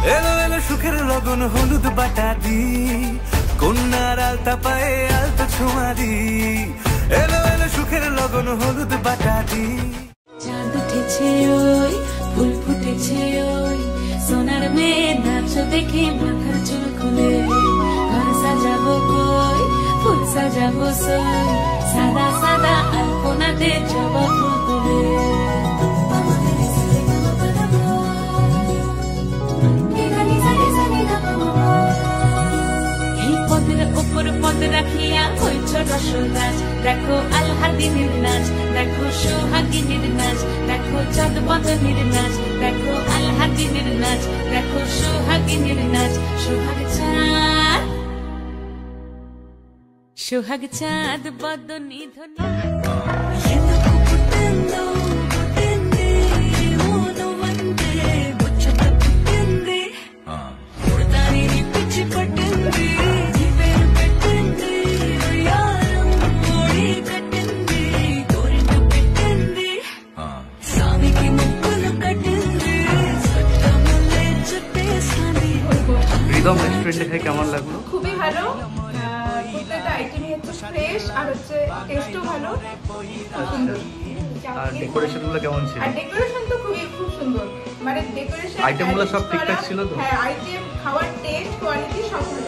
এলো এলো সুখের লগন হলুদ বাটা দি, কন্যার আলতা পায়ে আলতা ছোঁয়া দি। এলো এলো সুখের লগন হলুদ বাটা দি। চাঁদ উঠেছে ওই, ফুল ফুটেছে ওই, সোনার মেয়ে নাচ দেখে মাথার চুল খুলে। ঘর সাজাবো কই, ফুল সাজাবো সই, সাদা সাদা আলপনাতে জবা ফুল তুলে। পদ রাখিয়া হইছ রসরাজ, দেখো আলহাদিনের নাচ, দেখো সোহাগিনীর নাচ, দেখো চাঁদ বদনের নাচ, দেখো আলহাদিনের নাচ, দেখো সোহাগিনীর নাচ। সোহাগ চাঁদ, সোহাগ চাঁদ বদনী ধনী। রিদম রেস্টুরেন্টে খাই কেমন লাগলো? খুবই ভালো, প্রত্যেকটা আইটেমই হচ্ছে ফ্রেশ আর হচ্ছে টেস্টও ভালো, সুন্দর। আর ডেকোরেশনগুলো কেমন ছিল? আর ডেকোরেশন তো খুব সুন্দর, মানে ডেকোরেশন আইটেমগুলো সব ঠিকঠাক ছিল তো? হ্যাঁ, আইটেম, খাওয়ার টেস্ট, কোয়ালিটি সব ভালো।